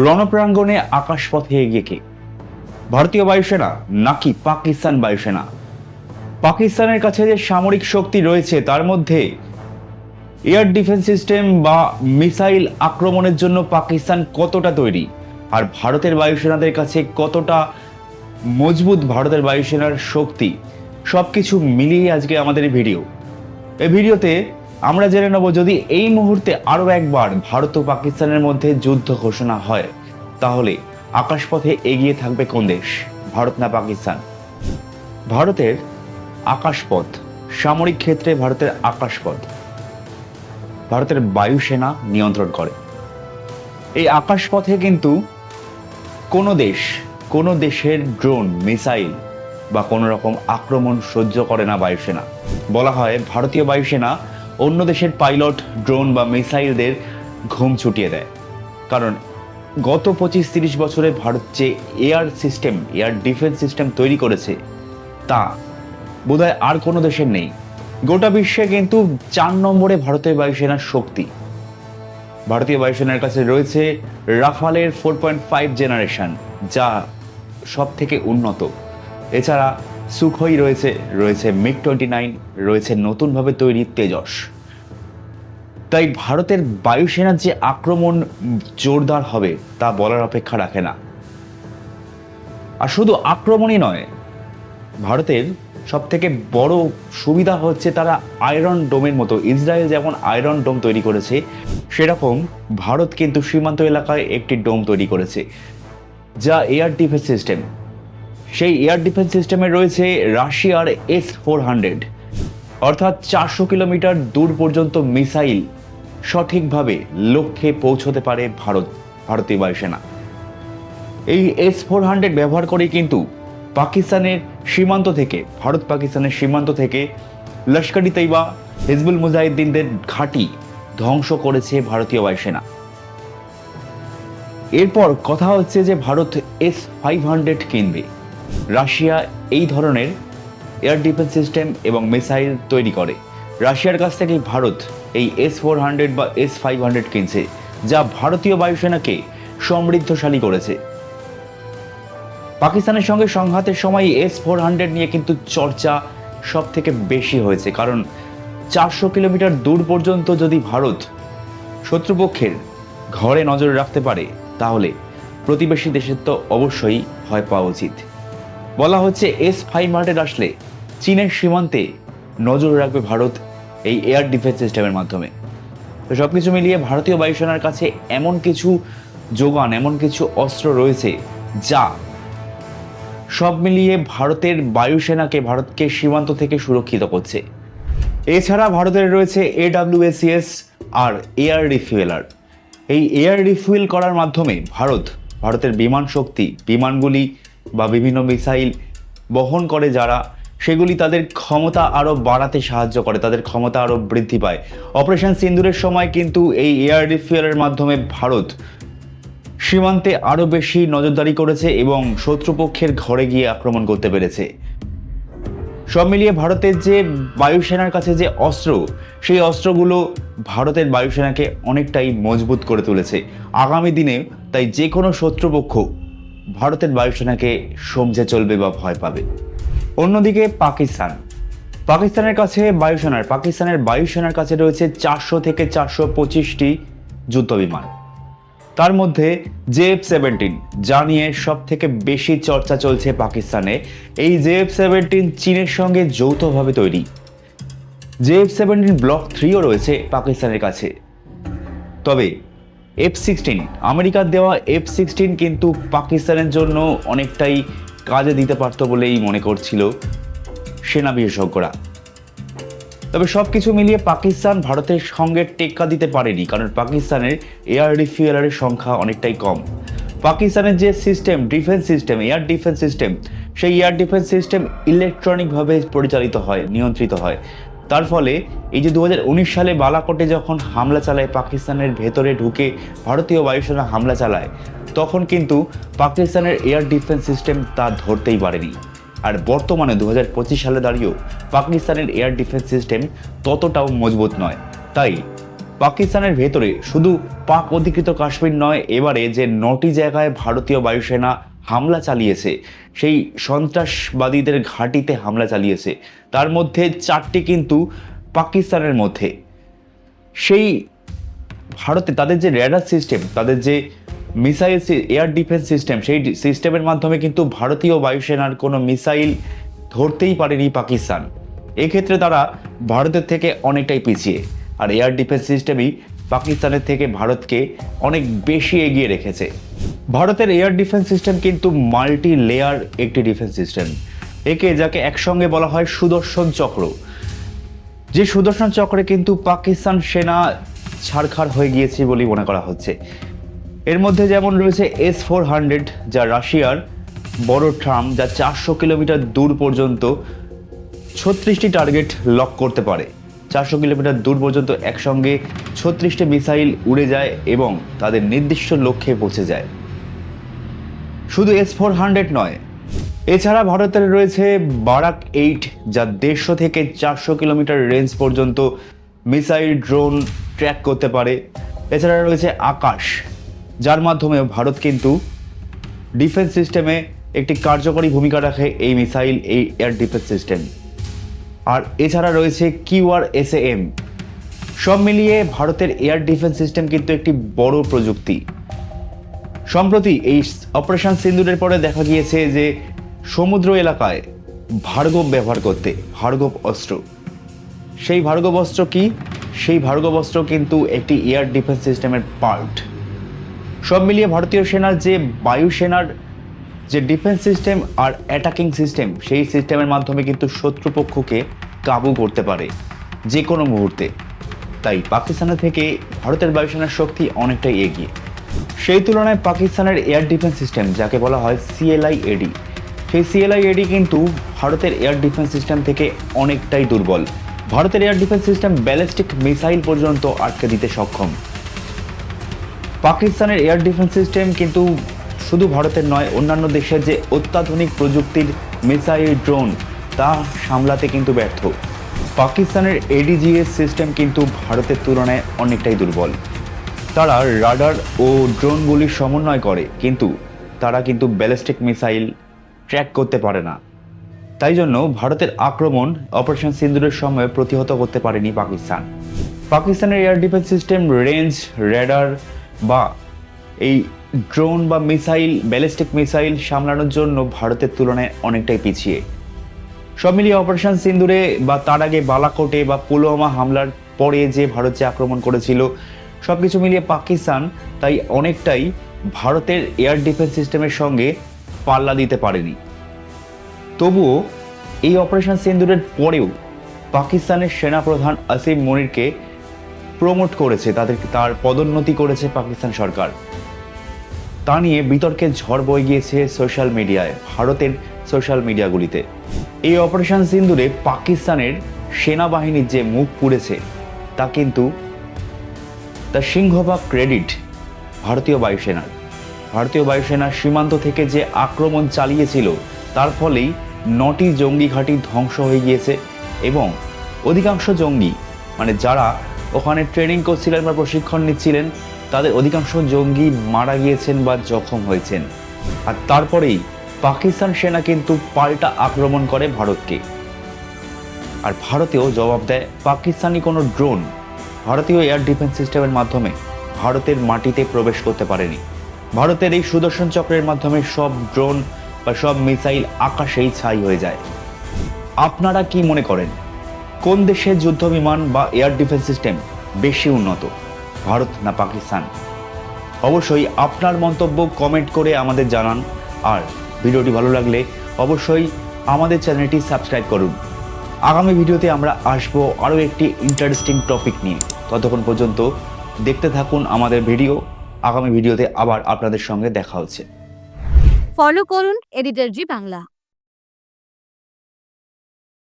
রণপ্রাঙ্গণে আকাশপথে এগিয়ে কে? ভারতীয় বায়ুসেনা নাকি পাকিস্তান বায়ুসেনা? পাকিস্তানের কাছে যে সামরিক শক্তি রয়েছে তার মধ্যে এয়ার ডিফেন্স সিস্টেম বা মিসাইল আক্রমণের জন্য পাকিস্তান কতটা তৈরি, আর ভারতের বায়ুসেনাদের কাছে কতটা মজবুত ভারতের বায়ুসেনার শক্তি, সবকিছু মিলিয়ে আজকে আমাদের এই ভিডিওতে আমরা জেনে নেব, যদি এই মুহূর্তে আরো একবার ভারত ও পাকিস্তানের মধ্যে যুদ্ধ ঘোষণা হয় তাহলে আকাশপথে এগিয়ে থাকবে কোন দেশ, ভারত না পাকিস্তান? ভারতের আকাশপথ, সামরিক ক্ষেত্রে ভারতের আকাশপথ ভারতের বায়ুসেনা নিয়ন্ত্রণ করে। এই আকাশপথে কিন্তু কোনো দেশের ড্রোন, মিসাইল বা কোনো রকম আক্রমণ সহ্য করে না বায়ুসেনা। বলা হয় ভারতীয় বায়ুসেনা অন্য দেশের পাইলট, ড্রোন বা মিসাইলদের ঘুম ছুটিয়ে দেয়, কারণ গত 25-30 বছরে ভারত যে এয়ার ডিফেন্স সিস্টেম তৈরি করেছে তা বোধহয় আর কোনো দেশের নেই। গোটা বিশ্বে কিন্তু 4 নম্বরে ভারতীয় বায়ুসেনার শক্তি। ভারতীয় বায়ুসেনার কাছে রয়েছে রাফালের 4.5 জেনারেশন, যা সব থেকে উন্নত। এছাড়া সুখোই রয়েছে MiG-29, রয়েছে নতুনভাবে তৈরি তেজস। তাই ভারতের বায়ুসেনার যে আক্রমণ জোরদার হবে তা বলার অপেক্ষা রাখে না। আর শুধু আক্রমণই নয়, ভারতের সব থেকে বড় সুবিধা হচ্ছে তারা আয়রন ডোমের মতো, ইসরায়েল যেমন আয়রন ডোম তৈরি করেছে সেরকম ভারত কিন্তু সীমান্ত এলাকায় একটি ডোম তৈরি করেছে, যা এয়ার ডিফেন্স সিস্টেম। সেই এয়ার ডিফেন্স সিস্টেমে রয়েছে রাশিয়ার S-400, অর্থাৎ 400 কিলোমিটার দূর পর্যন্ত মিসাইল সঠিকভাবে লক্ষ্যে পৌঁছতে পারে ভারতীয় বায়ুসেনা। এই S-400 ব্যবহার করে কিন্তু ভারত পাকিস্তানের সীমান্ত থেকে লস্কর-ই তৈবা, হিজবুল মুজাহিদ্দিনদের ঘাঁটি ধ্বংস করেছে ভারতীয় বায়ুসেনা। এরপর কথা হচ্ছে যে ভারত S-500 কিনবে। রাশিয়া এই ধরনের এয়ার ডিফেন্স সিস্টেম এবং মিসাইল তৈরি করে। রাশিয়ার কাছ থেকে ভারত এই S-400 বা S-500 কিনছে, যা ভারতীয় বায়ুসেনাকে সমৃদ্ধশালী করেছে। পাকিস্তানের সঙ্গে সংঘাতের সময় S-400 নিয়ে কিন্তু চর্চা সব থেকে বেশি হয়েছে, কারণ 400 কিলোমিটার দূর পর্যন্ত যদি ভারত শত্রুপক্ষের ঘরে নজর রাখতে পারে তাহলে প্রতিবেশী দেশের তো অবশ্যই ভয় পাওয়া উচিত। বলা হচ্ছে S-500 আসলে চীনের সীমান্তে নজর রাখবে ভারত এই এয়ার ডিফেন্স সিস্টেমের মাধ্যমে। তো সবকিছু মিলিয়ে ভারতীয় বায়ুসেনার কাছে এমন কিছু যোগান, এমন কিছু অস্ত্র রয়েছে যা সব মিলিয়ে ভারতকে সীমান্ত থেকে সুরক্ষিত করছে। এছাড়া ভারতের রয়েছে AWACS আর এয়ার রিফুয়েলার। এই এয়ার রিফুয়েল করার মাধ্যমে ভারতের বিমান শক্তি, বিমানগুলি বা বিভিন্ন মিসাইল বহন করে যারা, সেগুলি তাদের ক্ষমতা আরও বাড়াতে সাহায্য করে, তাদের ক্ষমতা আরও বৃদ্ধি পায়। অপারেশন সিন্দুরের সময় কিন্তু এই এয়ার রিফুয়েলের মাধ্যমে ভারত সীমান্তে আরও বেশি নজরদারি করেছে এবং শত্রুপক্ষের ঘরে গিয়ে আক্রমণ করতে পেরেছে। সব মিলিয়ে ভারতের যে বায়ুসেনার কাছে যে অস্ত্র, সেই অস্ত্রগুলো ভারতের বায়ুসেনাকে অনেকটাই মজবুত করে তুলেছে আগামী দিনে। তাই যে কোনো শত্রুপক্ষ ভারতের বায়ুসেনাকে সমঝে চলবে বা ভয় পাবে। অন্যদিকে পাকিস্তানের বায়ুসেনার কাছে রয়েছে 400 থেকে 425টি যুদ্ধ বিমান। তার মধ্যে JF-17, যা নিয়ে সব থেকে বেশি চর্চা চলছে পাকিস্তানে। এই JF-17 চীনের সঙ্গে যৌথভাবে তৈরি। JF-17 ব্লক 3ও রয়েছে পাকিস্তানের কাছে। তবে F-16, আমেরিকার দেওয়া F-16 কিন্তু পাকিস্তানের জন্য অনেকটাই কাজে দিতে পারত বলেই মনে করছিল সেনা বিশেষজ্ঞরা। তবে সবকিছু মিলিয়ে পাকিস্তান ভারতের সঙ্গে টেক্কা দিতে পারেনি, কারণ পাকিস্তানের এয়ার রিফুয়েলারের সংখ্যা অনেকটাই কম। পাকিস্তানের যে এয়ার ডিফেন্স সিস্টেম, সেই এয়ার ডিফেন্স সিস্টেম ইলেকট্রনিকভাবে নিয়ন্ত্রিত হয়। তার ফলে এই যে 2019 সালে বালাকোটে যখন হামলা চালায়, পাকিস্তানের ভেতরে ঢুকে ভারতীয় বায়ুসেনা হামলা চালায়, তখন কিন্তু পাকিস্তানের এয়ার ডিফেন্স সিস্টেম তা ধরতেই পারেনি। আর বর্তমানে 2025 সালে দাঁড়িয়েও পাকিস্তানের এয়ার ডিফেন্স সিস্টেম ততটাও মজবুত নয়। তাই পাকিস্তানের ভেতরে শুধু পাক অধিকৃত কাশ্মীর নয়, এবারে যে 9টি জায়গায় ভারতীয় বায়ুসেনা হামলা চালিয়েছে, সেই সন্ত্রাসবাদীদের ঘাঁটিতে হামলা চালিয়েছে, তার মধ্যে 4টি কিন্তু পাকিস্তানের মধ্যে। সেই ভারতে তাদের যে রেডার সিস্টেম, তাদের যে মিসাইল এয়ার ডিফেন্স সিস্টেম, সেই সিস্টেমের মাধ্যমে কিন্তু ভারতীয় বায়ুসেনার কোনো মিসাইল ধরতেই পারেনি পাকিস্তান। এক্ষেত্রে তারা ভারতের থেকে অনেকটাই পিছিয়ে, আর এয়ার ডিফেন্স সিস্টেমই পাকিস্তানের থেকে ভারতকে অনেক বেশি এগিয়ে রেখেছে। ভারতের এয়ার ডিফেন্স সিস্টেম কিন্তু মাল্টি লেয়ার একটি ডিফেন্স সিস্টেম, যাকে একসঙ্গে বলা হয় সুদর্শন চক্র। যে সুদর্শন চক্রে কিন্তু পাকিস্তান সেনা ছারখার হয়ে গিয়েছে বলেই মনে করা হচ্ছে। এর মধ্যে যেমন রয়েছে S-400, যা রাশিয়ার বড় ট্রাম, যা 400 কিলোমিটার দূর পর্যন্ত 36টি টার্গেট লক করতে পারে। 400 কিলোমিটার দূর পর্যন্ত একসঙ্গে 36টি মিসাইল উড়ে যায় এবং তাদের নির্দিষ্ট লক্ষ্যে পৌঁছে যায়। শুধু S-400 নয়, এছাড়া ভারতের রয়েছে বারাক 8, যা 150 থেকে 400 কিলোমিটার রেঞ্জ পর্যন্ত মিসাইল ড্রোন ট্র্যাক করতে পারে। এছাড়া রয়েছে আকাশ, যার মাধ্যমে ভারত কিন্তু ডিফেন্স সিস্টেমে একটি কার্যকরী ভূমিকা রাখে এই মিসাইল, এই এয়ার ডিফেন্স সিস্টেম। আর এছাড়া রয়েছে QRSAM। সব মিলিয়ে ভারতের এয়ার ডিফেন্স সিস্টেম কিন্তু একটি বড় প্রযুক্তি। সম্প্রতি এই অপারেশন সিন্দুরের পরে দেখা গিয়েছে যে সমুদ্র এলাকায় ভার্গব ব্যবহার করতে, ভার্গব অস্ত্র। সেই ভার্গব অস্ত্র কি? সেই ভার্গব অস্ত্র কিন্তু একটি এয়ার ডিফেন্স সিস্টেমের পার্ট। সব মিলিয়ে ভারতীয় সেনার যে বায়ুসেনার যে ডিফেন্স সিস্টেম আর অ্যাটাকিং সিস্টেম, সেই সিস্টেমের মাধ্যমে কিন্তু শত্রুপক্ষকে কাবু করতে পারে যে কোনো মুহূর্তে। তাই পাকিস্তানের থেকে ভারতের বায়ুসেনার শক্তি অনেকটাই এগিয়ে। সেই তুলনায় পাকিস্তানের এয়ার ডিফেন্স সিস্টেম, যাকে বলা হয় CLIAD, সেই CLIAD কিন্তু ভারতের এয়ার ডিফেন্স সিস্টেম থেকে অনেকটাই দুর্বল। ভারতের air defence system ballistic missile পর্যন্ত আটকে দিতে সক্ষম। পাকিস্তানের এয়ার ডিফেন্স সিস্টেম কিন্তু শুধু ভারতের নয়, অন্যান্য দেশের যে অত্যাধুনিক প্রযুক্তির মিসাইল ড্রোন, তা সামলাতে কিন্তু ব্যর্থ। পাকিস্তানের ADGS সিস্টেম কিন্তু ভারতের তুলনায় অনেকটাই দুর্বল। তারা রাডার ও ড্রোনগুলির সমন্বয় করে, কিন্তু তারা কিন্তু ব্যালিস্টিক মিসাইল ট্র্যাক করতে পারে না। তাই জন্য ভারতের আক্রমণ অপারেশন সিন্দুরের সময় প্রতিহত করতে পারেনি পাকিস্তান। পাকিস্তানের air defence system range, radar বা এই ড্রোন বা মিসাইল, ব্যালিস্টিক মিসাইল সামলানোর জন্য ভারতের তুলনায় অনেকটাই পিছিয়ে। সব মিলিয়ে অপারেশন সিন্দুরে বা তার আগে বালাকোটে বা পুলওয়ামা হামলার পরে যে ভারত যে আক্রমণ করেছিল, সব কিছু মিলিয়ে পাকিস্তান তাই অনেকটাই ভারতের এয়ার ডিফেন্স সিস্টেমের সঙ্গে পাল্লা দিতে পারেনি। তবুও এই অপারেশন সিন্দুরের পরেও পাকিস্তানের সেনাপ্রধান আসিম মনিরকে প্রমোট করেছে, তার পদোন্নতি করেছে পাকিস্তান সরকার। তা নিয়ে বিতর্কের ঝড় বয়ে গিয়েছে সোশ্যাল মিডিয়ায়, ভারতের সোশ্যাল মিডিয়াগুলিতে। এই অপারেশন সিন্দুরে পাকিস্তানের সেনাবাহিনীর যে মুখ পুড়েছে, তা কিন্তু তার সিংহভাগ ক্রেডিট ভারতীয় বায়ুসেনার। ভারতীয় বায়ুসেনা সীমান্ত থেকে যে আক্রমণ চালিয়েছিল, তার ফলেই 9টি জঙ্গি ঘাঁটি ধ্বংস হয়ে গিয়েছে এবং অধিকাংশ জঙ্গি, মানে যারা ওখানে ট্রেনিং করছিলেন বা প্রশিক্ষণ নিচ্ছিলেন, তাদের অধিকাংশ জঙ্গি মারা গিয়েছেন বা জখম হয়েছেন। আর তারপরেই পাকিস্তান সেনা কিন্তু পাল্টা আক্রমণ করে ভারতকে। আর ভারতেও জবাব দেয়। পাকিস্তানি কোনো ড্রোন ভারতীয় এয়ার ডিফেন্স সিস্টেমের মাধ্যমে ভারতের মাটিতে প্রবেশ করতে পারেনি। ভারতের এই সুদর্শন চক্রের মাধ্যমে সব ড্রোন বা সব মিসাইল আকাশেই ছাই হয়ে যায়। আপনারা কি মনে করেন, কোন দেশের যুদ্ধ বিমান বা এয়ার ডিফেন্স সিস্টেম বেশি উন্নত, ভারত না পাকিস্তান? অবশ্যই আপনার মন্তব্য কমেন্ট করে আমাদের জানান। আর ভিডিওটি ভালো লাগলে অবশ্যই আমাদের চ্যানেলটি সাবস্ক্রাইব করুন। আগামী ভিডিওতে আমরা আসবো আরও একটি ইন্টারেস্টিং টপিক নিয়ে। ততক্ষণ পর্যন্ত দেখতে থাকুন আমাদের ভিডিও। আগামী ভিডিওতে আবার আপনাদের সঙ্গে দেখা হচ্ছে। ফলো করুন এডিটর জি বাংলা।